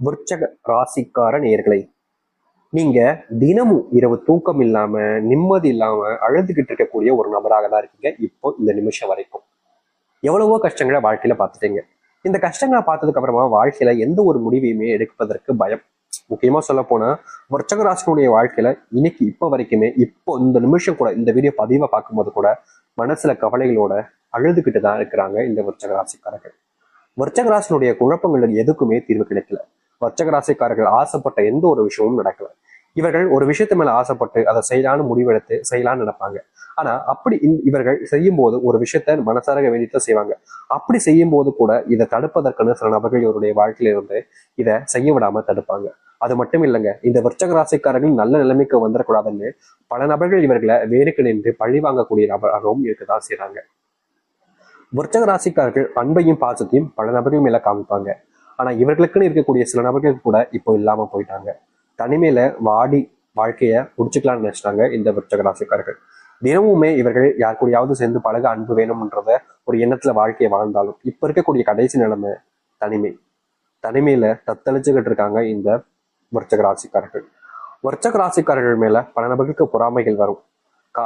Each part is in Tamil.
விருச்சக ராசிக்கார நேயர்களை, நீங்க தினமும் இரவு தூக்கம் இல்லாம நிம்மதி இல்லாம அழுதுகிட்டு இருக்கக்கூடிய ஒரு நபராக தான் இருக்கீங்க. இப்போ இந்த நிமிஷம் வரைக்கும் எவ்வளவோ கஷ்டங்களை வாழ்க்கையில பார்த்துட்டீங்க. இந்த கஷ்டங்களை பார்த்ததுக்கு அப்புறமா வாழ்க்கையில எந்த ஒரு முடிவையுமே எடுப்பதற்கு பயம். முக்கியமா சொல்ல போனா விருச்சக ராசினுடைய வாழ்க்கையில இன்னைக்கு இப்ப வரைக்குமே, இப்போ இந்த நிமிஷம் கூட இந்த வீடியோ பதிவை பார்க்கும்போது கூட மனசுல கவலைகளோட அழுதுகிட்டு தான் இருக்கிறாங்க இந்த விருச்சக ராசிக்காரர்கள். விருச்சக ராசினுடைய குழப்பங்களுக்கு எதுக்குமே தீர்வு கிடைக்கல. விருச்சக ராசிக்காரர்கள் ஆசைப்பட்ட எந்த ஒரு விஷயமும் நடக்கல. இவர்கள் ஒரு விஷயத்து மேல ஆசைப்பட்டு அதை செய்யலான்னு முடிவெடுத்து செய்யலான்னு நினைப்பாங்க. ஆனா அப்படி இவர்கள் செய்யும் போது ஒரு விஷயத்த மனசார வேண்டித்தான் செய்வாங்க. அப்படி செய்யும் போது கூட இதை தடுப்பதற்கான சில நபர்கள் இவருடைய வாழ்க்கையில இருந்து இதை செய்ய விடாம தடுப்பாங்க. அது மட்டும் இல்லைங்க, இந்த விருச்சக ராசிக்காரர்கள் நல்ல நிலைமைக்கு வந்துடக்கூடாதுன்னு பல நபர்கள் இவர்களை வேருக்கு நின்று பழி வாங்கக்கூடிய நபராகவும் இருக்கதான் செய்யறாங்க. விருச்சக ராசிக்காரர்கள் அன்பையும் பாசத்தையும் பல நபர்கள் மேல காமிப்பாங்க. ஆனா இவர்களுக்குன்னு இருக்கக்கூடிய சில நபர்கள் கூட இப்போ இல்லாம போயிட்டாங்க. தனிமையில வாடி வாழ்க்கைய முடிச்சுக்கலாம்னு நினைச்சிட்டாங்க இந்த விருச்சக ராசிக்காரர்கள். தினமுமே இவர்கள் யார் கூடயாவது சேர்ந்து பழக அன்பு வேணும்ன்றத ஒரு எண்ணத்துல வாழ்க்கையை வாழ்ந்தாலும் இப்ப இருக்கக்கூடிய கடைசி நிலைமை தனிமை. தனிமையில தத்தளிச்சுக்கிட்டு இருக்காங்க இந்த விருச்சக ராசிக்காரர்கள். விருச்சக ராசிக்காரர்கள் மேல பல நபர்களுக்கு பொறாமைகள் வரும்.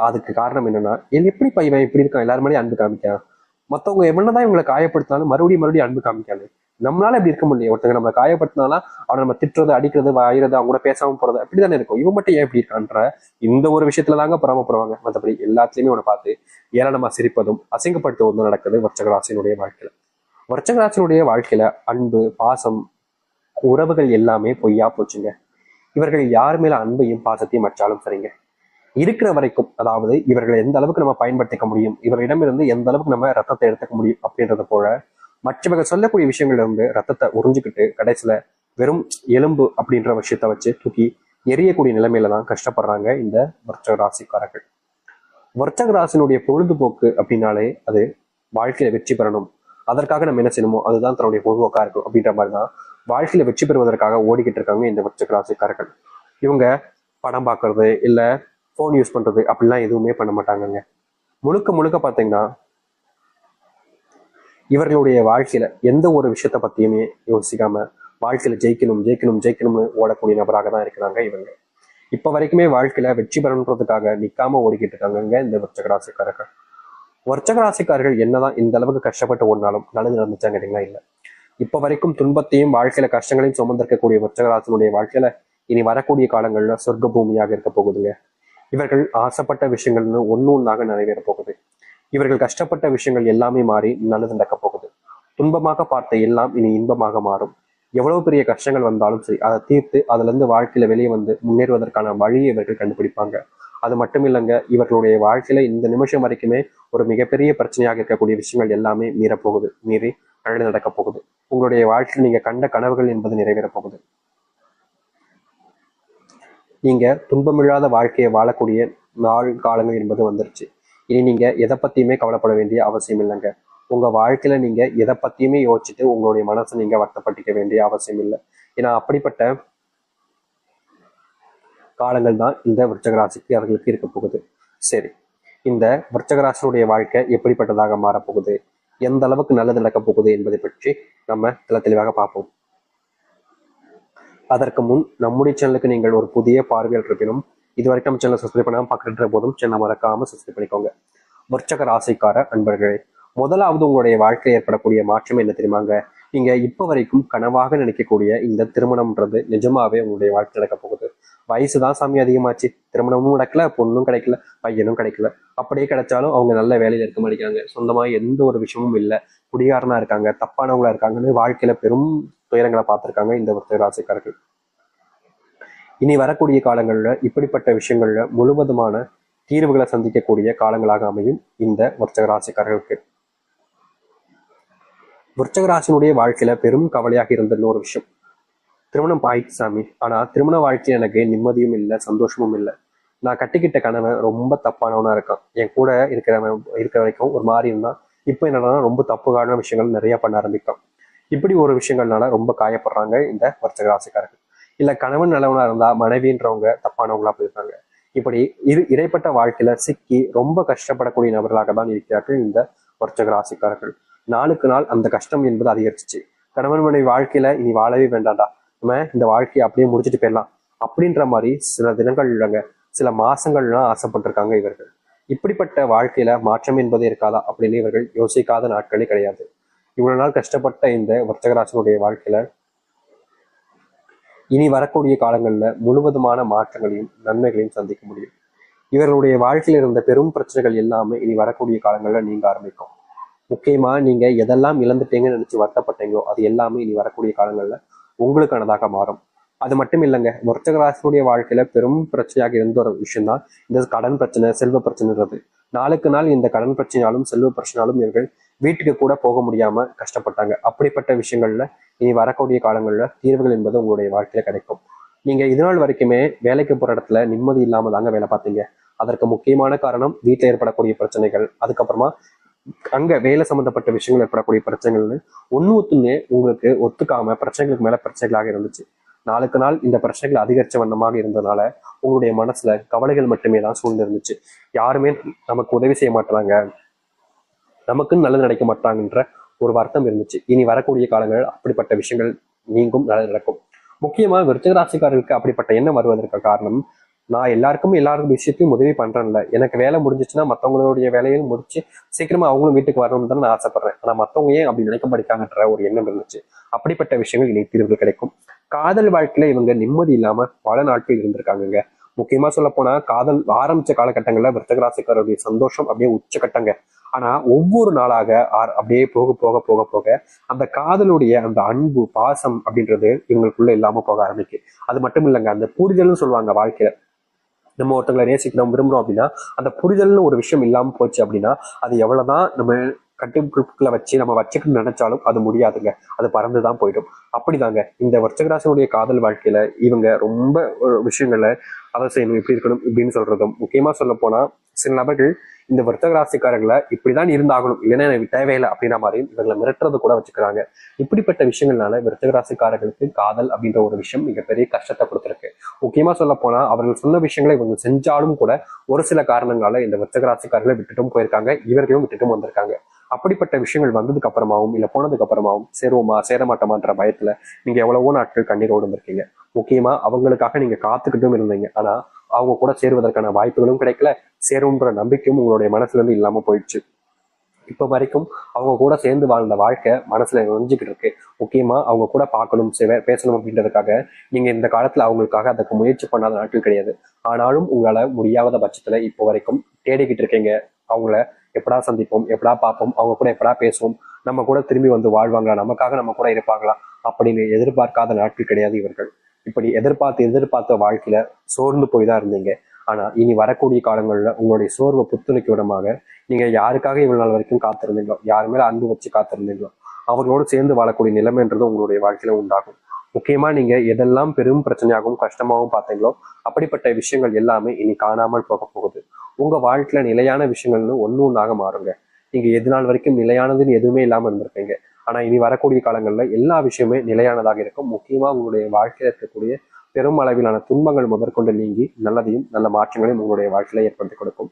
அதுக்கு காரணம் என்னன்னா, எப்படி பையன் இப்படி இருக்கான், எல்லாரும் மேலேயும் அன்பு காமிக்கான், மத்தவங்க என்னதான் இவங்களை காயப்படுத்தினாலும் மறுபடியும் அன்பு காமிக்காது. நம்மளால இப்படி இருக்க முடியும். ஒருத்தங்க நம்ம காயப்படுத்தினாலும் அவனை நம்ம திட்டுறது, அடிக்கிறது, வாயிறது, அவங்க கூட பேசாம போறது அப்படித்தானே இருக்கும். இவன் மட்டும் ஏன் இப்படி இருக்கான்ற இந்த ஒரு விஷயத்துல தாங்க பொறாமப்படுவாங்க. மற்றபடி எல்லாத்துலயுமே அவனை பார்த்து ஏளனமா சிரிப்பதும் அசிங்கப்படுத்துவதும் நடக்குது விருச்சகராசினுடைய வாழ்க்கையில. விருச்சகராசினுடைய வாழ்க்கையில அன்பு, பாசம், உறவுகள் எல்லாமே பொய்யா போச்சுங்க. இவர்கள் யார் மேல அன்பையும் பாசத்தையும் வச்சாலும் சரிங்க, இருக்கிற வரைக்கும், அதாவது இவர்களை எந்த அளவுக்கு நம்ம பயன்படுத்திக்க முடியும், இவர்களிடமிருந்து எந்த அளவுக்கு நம்ம ரத்தத்தை எடுத்துக்க முடியும் அப்படின்றத போல மற்றவர்கள் சொல்லக்கூடிய விஷயங்கள்ல இருந்து ரத்தத்தை உறிஞ்சிக்கிட்டு கடைசியில வெறும் எலும்பு அப்படின்ற விஷயத்த வச்சு தூக்கி எரியக்கூடிய நிலைமையில தான் கஷ்டப்படுறாங்க இந்த விருச்சக ராசிக்காரர்கள். விருச்சக ராசினுடைய பொழுதுபோக்கு அப்படின்னாலே அது வாழ்க்கையில வெற்றி பெறணும், அதற்காக நம்ம என்ன செய்யணுமோ அதுதான் தன்னுடைய பொழுதுபோக்கா இருக்கும் அப்படின்ற மாதிரிதான் வாழ்க்கையில வெற்றி பெறுவதற்காக ஓடிக்கிட்டு இருக்காங்க இந்த விருச்சக ராசிக்காரர்கள். இவங்க படம் பார்க்கறது இல்ல போன் யூஸ் பண்றது அப்படிலாம் எதுவுமே பண்ண மாட்டாங்கங்க. முழுக்க முழுக்க பாத்தீங்கன்னா இவர்களுடைய வாழ்க்கையில எந்த ஒரு விஷயத்த பத்தியுமே யோசிக்காம வாழ்க்கையில ஜெயிக்கணும் ஜெயிக்கணும் ஜெயிக்கணும்னு ஓடக்கூடிய நபராக தான் இருக்கிறாங்க இவங்க. இப்ப வரைக்குமே வாழ்க்கையில வெற்றி பெறணுன்றதுக்காக நிக்காம ஓடிக்கிட்டு இருக்காங்க இந்த விருச்சக ராசிக்காரர்கள். விருச்சக ராசிக்காரர்கள் என்னதான் இந்த அளவுக்கு கஷ்டப்பட்டு ஓடினாலும் நல்லது நடந்துச்சாங்க கேட்டீங்களா? இல்ல. இப்ப வரைக்கும் துன்பத்தையும் வாழ்க்கையில கஷ்டங்களையும் சுமந்திருக்கக்கூடிய விருச்சக ராசினுடைய வாழ்க்கையில இனி வரக்கூடிய காலங்கள்ல சொர்க்க பூமியாக இருக்க போகுதுங்க. இவர்கள் ஆசைப்பட்ட விஷயங்கள்னு ஒன்னாக நிறைவேற போகுது. இவர்கள் கஷ்டப்பட்ட விஷயங்கள் எல்லாமே மாறி நல்லது நடக்க போகுது. துன்பமாக பார்த்த எல்லாம் இனி இன்பமாக மாறும். எவ்வளவு பெரிய கஷ்டங்கள் வந்தாலும் சரி, அதை தீர்த்து அதுல இருந்து வாழ்க்கையில வெளியே வந்து முன்னேறுவதற்கான வழியை இவர்கள் கண்டுபிடிப்பாங்க. அது மட்டும் இல்லைங்க, இவர்களுடைய வாழ்க்கையில இந்த நிமிஷம் வரைக்குமே ஒரு மிகப்பெரிய பிரச்சனையாக இருக்கக்கூடிய விஷயங்கள் எல்லாமே மீறப்போகுது, மீறி நல்லது நடக்க போகுது. உங்களுடைய வாழ்க்கையில் நீங்க கண்ட கனவுகள் என்பது நிறைவேற போகுது. நீங்க துன்பமில்லாத வாழ்க்கையை வாழக்கூடிய நாள் காலங்கள் என்பது வந்துருச்சு. இனி நீங்க எதை பத்தியுமே கவலைப்பட வேண்டிய அவசியம் இல்லைங்க. உங்க வாழ்க்கையில நீங்க எதை பத்தியுமே யோசிச்சுட்டு உங்களுடைய மனசை நீங்க வருத்தப்பட்டிக்க வேண்டிய அவசியம் இல்லை. ஏன்னா அப்படிப்பட்ட காலங்கள் தான் இந்த விருச்சக ராசிக்கு அவர்களுக்கு இருக்க போகுது. சரி, இந்த விருச்சக ராசியுடைய வாழ்க்கை எப்படிப்பட்டதாக மாறப்போகுது, எந்த அளவுக்கு நல்லது நடக்க போகுது என்பதை பற்றி நம்ம தெளிவாக பார்ப்போம். அதற்கு முன் நம்முடைய சேனலுக்கு நீங்கள் ஒரு புதிய பார்வையாளர் இருப்பினும் இதுவரைக்கும் நம்ம சேனல் சப்ஸ்கிரைப் பண்ணாமல் பார்க்கின்ற போதும் சேனல் மறக்காம சப்ஸ்கிரைப் பண்ணிக்கோங்க. விருச்சக ராசிக்கார அன்பர்களே, முதலாவது உங்களுடைய வாழ்க்கையில் ஏற்படக்கூடிய மாற்றம் என்ன தெரியுமாங்க? நீங்க இப்ப வரைக்கும் கனவாக நினைக்கக்கூடிய இந்த திருமணம்ன்றது நிஜமாவே உங்களுடைய வாழ்க்கை நடக்க போகுது. வயசுதான் சாமி அதிகமாச்சு, திருமணமும் நடக்கல, பொண்ணும் கிடைக்கல, பையனும் கிடைக்கல. அப்படியே கிடைச்சாலும் அவங்க நல்ல வேலையில இருக்க மாட்டேங்கிறாங்க, சொந்தமா எந்த ஒரு விஷயமும் இல்லை, குடிகாரனா இருக்காங்க, தப்பானவங்களா இருக்காங்கன்னு வாழ்க்கையில பெரும் துயரங்களை பார்த்திருக்காங்க இந்த விருச்சக ராசிக்காரர்கள். இனி வரக்கூடிய காலங்கள்ல இப்படிப்பட்ட விஷயங்கள்ல முழுவதுமான தீர்வுகளை சந்திக்கக்கூடிய காலங்களாக அமையும் இந்த விருச்சக ராசிக்காரர்களுக்கு. விருச்சக ராசினுடைய வாழ்க்கையில பெரும் கவலையாக இருந்த இன்னொரு விஷயம், திருமணம் ஆயிடுச்சு சாமி, ஆனா திருமண வாழ்க்கையில் எனக்கு நிம்மதியும் இல்லை, சந்தோஷமும் இல்லை. நான் கட்டிக்கிட்ட கணவன் ரொம்ப தப்பானவனா இருக்கான், என் கூட இருக்கிற வரைக்கும் ஒரு மாதிரி இருந்தான், இப்போ என்னன்னா ரொம்ப தப்புக்கான விஷயங்கள் நிறைய பண்ண ஆரம்பிக்கும். இப்படி ஒரு விஷயங்கள்னால ரொம்ப காயப்படுறாங்க இந்த விருச்சக ராசிக்காரர்கள். இல்ல கணவன் நல்லவனா இருந்தா மனைவின்றவங்க தப்பானவங்களா போயிருக்காங்க. இப்படி இடைப்பட்ட வாழ்க்கையில சிக்கி ரொம்ப கஷ்டப்படக்கூடிய நபர்களாக தான் இருக்கிறார்கள் இந்த விருச்சக ராசிக்காரர்கள். நாளுக்கு நாள் அந்த கஷ்டம் என்பது அதிகரிச்சிச்சு. கணவன் மனைவி வாழ்க்கையில இனி வாழவே வேண்டாம்டா, நம்ம இந்த வாழ்க்கையை அப்படியே முடிச்சுட்டு போயிடலாம் அப்படின்ற மாதிரி சில தினங்கள் இல்லைங்க, சில மாசங்கள்லாம் ஆசைப்பட்டிருக்காங்க இவர்கள். இப்படிப்பட்ட வாழ்க்கையில மாற்றம் என்பதே இருக்காதா அப்படின்னு இவர்கள் யோசிக்காத நாட்களே கிடையாது. இவ்வளவு நாள் கஷ்டப்பட்ட இந்த விருச்சிகராசினுடைய வாழ்க்கையில இனி வரக்கூடிய காலங்கள்ல முழுவதுமான மாற்றங்களையும் நன்மைகளையும் சந்திக்க முடியும். இவர்களுடைய வாழ்க்கையில் இருந்த பெரும் பிரச்சனைகள் எல்லாமே இனி வரக்கூடிய காலங்கள்ல நீங்க ஆரம்பிக்கும். முக்கியமா நீங்க எதெல்லாம் இழந்துட்டீங்கன்னு நினைச்சு வருத்தப்பட்டீங்களோ அது எல்லாமே இனி வரக்கூடிய காலங்கள்ல உங்களுக்கானதாக மாறும். அது மட்டும் இல்லைங்க, விருச்சிகராசினுடைய வாழ்க்கையில பெரும் பிரச்சனையாக இருந்த ஒரு விஷயம் தான் இந்த கடன் பிரச்சனை, செல்வ பிரச்சனைன்றது. நாளுக்கு நாள் இந்த கடன் பிரச்சனையாலும் செல்வ பிரச்சனையாலும் இவர்கள் வீட்டுக்கு கூட போக முடியாம கஷ்டப்பட்டாங்க. அப்படிப்பட்ட விஷயங்கள்ல இனி வரக்கூடிய காலங்கள்ல தீர்வுகள் என்பது உங்களுடைய வாழ்க்கையில கிடைக்கும். நீங்க இது நாள் வரைக்குமே வேலைக்கு போற இடத்துல நிம்மதி இல்லாம தாங்க வேலை பார்த்தீங்க. அதற்கு முக்கியமான காரணம் வீட்டில் ஏற்படக்கூடிய பிரச்சனைகள், அதுக்கப்புறமா அங்க வேலை சம்பந்தப்பட்ட விஷயங்கள் ஏற்படக்கூடிய பிரச்சனைகள்னு ஒண்ணுமே உங்களுக்கு ஒத்துக்காம பிரச்சனைகளுக்கு மேல பிரச்சனைகளாக இருந்துச்சு. நாளுக்கு நாள் இந்த பிரச்சனைகள் அதிகரிச்ச வண்ணமாக இருந்ததுனால உங்களுடைய மனசுல கவலைகள் மட்டுமே தான் சூழ்ந்திருந்துச்சு. யாருமே நமக்கு உதவி செய்ய மாட்டாங்க, நமக்குன்னு நல்லது நடக்க மாட்டாங்கன்ற ஒரு வருத்தம் இருந்துச்சு. இனி வரக்கூடிய காலங்கள் அப்படிப்பட்ட விஷயங்கள் நீங்கும், நல்லது நடக்கும். முக்கியமா விருச்சிகராசிக்காரர்களுக்கு அப்படிப்பட்ட எண்ணம் வருவதற்கு காரணம், நான் எல்லாருக்கும் விஷயத்தையும் உதவி பண்றேன்ல, எனக்கு வேலை முடிஞ்சிச்சுன்னா மற்றவங்களுடைய வேலையும் முடிச்சு சீக்கிரமா அவங்களும் வீட்டுக்கு வரணும்னு தான் நான் ஆசைப்படுறேன். ஆனா மத்தவங்க ஏன் அப்படி நினைக்க படிக்காங்கன்ற ஒரு எண்ணம் இருந்துச்சு. அப்படிப்பட்ட விஷயங்கள் இனி தீர்வு கிடைக்கும். காதல் வாழ்க்கையில இவங்க நிம்மதி இல்லாம பல நாட்கள் இருந்திருக்காங்க. முக்கியமா சொல்ல போனா காதல் ஆரம்பிச்ச காலகட்டங்கள்ல விருச்சிகராசிக்காரருடைய சந்தோஷம் அப்படியே உச்சக்கட்டங்க. ஆனா ஒவ்வொரு நாளாக அப்படியே போக போக போக போக அந்த காதலுடைய அந்த அன்பு பாசம் அப்படின்றது இவங்களுக்குள்ள இல்லாம போக ஆரம்பிக்கு. அது மட்டும் இல்லைங்க, அந்த புரிதல்னு சொல்லுவாங்க வாழ்க்கையில. நம்ம ஒருத்தங்களை நேசிக்கிறோம் விரும்புறோம் அப்படின்னா அந்த புரிதல்னு ஒரு விஷயம் இல்லாம போச்சு அப்படின்னா அது எவ்வளவுதான் நம்ம கட்டுக்குள்ள வச்சு நம்ம வச்சுக்கணும்னு நினைச்சாலும் அது முடியாதுங்க, அது பறந்துதான் போயிடும். அப்படிதாங்க இந்த விருச்சிகராசினுடைய காதல் வாழ்க்கையில இவங்க ரொம்ப விஷயங்களை அதை செய்யணும், இப்படி இருக்கணும் இப்படின்னு சொல்றதும், முக்கியமா சொல்ல போனா சில நபர்கள் இந்த விருச்சிகராசிக்காரர்களை இப்படிதான் இருந்தாகணும், இல்லைன்னா எனக்கு தேவையில்லை அப்படின்ற மாதிரி இவங்களை மிரட்டுறது கூட வச்சுக்கிறாங்க. இப்படிப்பட்ட விஷயங்கள்னால விருச்சிகராசிக்காரர்களுக்கு காதல் அப்படின்ற ஒரு விஷயம் மிகப்பெரிய கஷ்டத்தை கொடுத்திருக்கு. முக்கியமா சொல்ல போனா அவர்கள் சொன்ன விஷயங்களை இவங்க செஞ்சாலும் கூட ஒரு சில காரணங்களால இந்த விருச்சிகராசிக்காரர்களை விட்டுட்டும் போயிருக்காங்க, இவர்களும் விட்டுட்டும் வந்திருக்காங்க. அப்படிப்பட்ட விஷயங்கள் வந்ததுக்கு அப்புறமாவும் இல்ல போனதுக்கு அப்புறமாவும் சேருவோமா சேரமாட்டோமான்ற பயத்துல நீங்க எவ்வளவோ நாட்கள் கண்ணீரோடு இருந்திருக்கீங்க. முக்கியமா அவங்களுக்காக நீங்க காத்துக்கிட்டும் இருந்தீங்க. ஆனா அவங்க கூட சேருவதற்கான வாய்ப்புகளும் கிடைக்கல, சேரும்ன்ற நம்பிக்கையும் உங்களுடைய மனசுல இருந்து இல்லாம போயிடுச்சு. இப்ப வரைக்கும் அவங்க கூட சேர்ந்து வாழ்ந்த வாழ்க்கை மனசுல நெஞ்சுக்கிட்டு இருக்கு. முக்கியமா அவங்க கூட பார்க்கணும், பேசணும் அப்படின்றதுக்காக நீங்க இந்த காலத்துல அவங்களுக்காக அதுக்கு முயற்சி பண்ணாத நாட்கள் கிடையாது. ஆனாலும் உங்களால முடியாத பட்சத்துல இப்போ வரைக்கும் தேடிக்கிட்டு இருக்கீங்க. அவங்கள எப்படா சந்திப்போம், எப்படா பார்ப்போம், அவங்க கூட எப்படா பேசுவோம், நம்ம கூட திரும்பி வந்து வாழ்வாங்களா, நமக்காக நம்ம கூட இருப்பாங்களா அப்படின்னு எதிர்பார்க்காத நாட்கள் கிடையாது இவர்கள். இப்படி எதிர்பார்த்த வாழ்க்கையில சோர்ந்து போய் தான் இருந்தீங்க. ஆனா இனி வரக்கூடிய காலங்கள்ல உங்களுடைய சோர்வை புத்துணர்ச்சி விடமாக நீங்க யாருக்காக இவ்வளவு நாள் வரைக்கும் காத்திருந்தீங்களோ, யாரு மேல அன்பு வச்சு காத்திருந்தீங்களோ அவர்களோடு சேர்ந்து வாழக்கூடிய நிலைமைன்றது உங்களுடைய வாழ்க்கையில உண்டாகும். முக்கியமா நீங்க எதெல்லாம் பெரும் பிரச்சனையாகவும் கஷ்டமாகவும் பார்த்தீங்களோ அப்படிப்பட்ட விஷயங்கள் எல்லாமே இனி காணாமல் போக போகுது. உங்க வாழ்க்கையில நிலையான விஷயங்கள்னு ஒண்ணாக மாறுங்க. நீங்க எது நாள் வரைக்கும் நிலையானதுன்னு எதுவுமே இல்லாம இருந்திருப்பீங்க. ஆனா இனி வரக்கூடிய காலங்கள்ல எல்லா விஷயமே நிலையானதாக இருக்கும். முக்கியமா உங்களுடைய வாழ்க்கையில இருக்கக்கூடிய பெரும் அளவிலான துன்பங்கள் முதற்கொண்டு நீங்கி நல்லதையும் நல்ல மாற்றங்களையும் உங்களுடைய வாழ்க்கையில ஏற்படுத்தி கொடுக்கும்.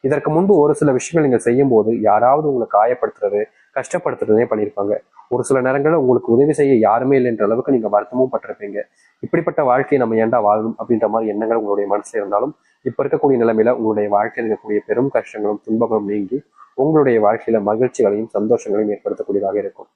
இதற்கு முன்பு ஒரு சில விஷயங்கள் நீங்க செய்யும் போது யாராவது உங்களை காயப்படுத்துறது, கஷ்டப்படுத்துறதே பண்ணியிருப்பாங்க. ஒரு சில நேரங்களில் உங்களுக்கு உதவி செய்ய யாருமே இல்லைன்ற அளவுக்கு நீங்க வருத்தமும் பட்டிருப்பீங்க. இப்படிப்பட்ட வாழ்க்கையை நம்ம ஏன்டா வாழணும் அப்படின்ற மாதிரி எண்ணங்கள் உங்களுடைய மனசுல இருந்தாலும் இப்ப இருக்கக்கூடிய நிலைமையில உங்களுடைய வாழ்க்கையில் இருக்கக்கூடிய பெரும் கஷ்டங்களும் துன்பங்களும் நீங்கி உங்களுடைய வாழ்க்கையில மகிழ்ச்சிகளையும் சந்தோஷங்களையும் ஏற்படுத்தக்கூடியதாக இருக்கும்.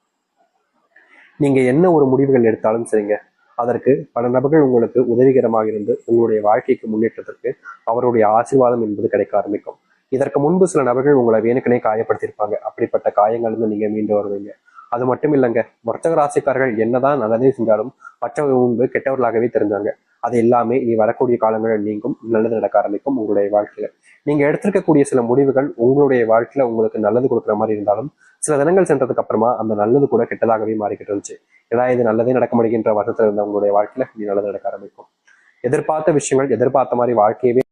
நீங்க என்ன ஒரு முடிவுகள் எடுத்தாலும் சரிங்க, அதற்கு பல நபர்கள் உங்களுக்கு உதவிகரமாக இருந்து உங்களுடைய வாழ்க்கைக்கு முன்னேற்றத்திற்கு அவருடைய ஆசீர்வாதம் என்பது கிடைக்க ஆரம்பிக்கும். இதற்கு முன்பு சில நபர்கள் உங்களை வேணுக்கனே காயப்படுத்தியிருப்பாங்க. அப்படிப்பட்ட காயங்கள் இருந்து நீங்க மீண்டு வருவீங்க. அது மட்டும் இல்லைங்க, வர்த்தக ராசிக்காரர்கள் என்னதான் நல்லதே செஞ்சாலும் மற்றவர்கள் முன்பு கெட்டவர்களாகவே தெரிஞ்சாங்க. அது எல்லாமே இனி வரக்கூடிய காலங்களில் நீங்கும், நல்லது நடக்க ஆரம்பிக்கும் உங்களுடைய வாழ்க்கையில. நீங்க எடுத்திருக்கக்கூடிய சில முடிவுகள் உங்களுடைய வாழ்க்கையில உங்களுக்கு நல்லது கொடுக்குற மாதிரி இருந்தாலும் சில தினங்கள் சென்றதுக்கு அப்புறமா அந்த நல்லது கூட கெட்டதாகவே மாறிக்கிட்டு இருந்துச்சு. ஏதாவது இது நல்லதே நடக்க முடிகின்ற வருஷத்துல இருந்த உங்களுடைய வாழ்க்கையில இனி நல்லது நடக்க ஆரம்பிக்கும். எதிர்பார்த்த விஷயங்கள் எதிர்பார்த்த மாதிரி வாழ்க்கையவே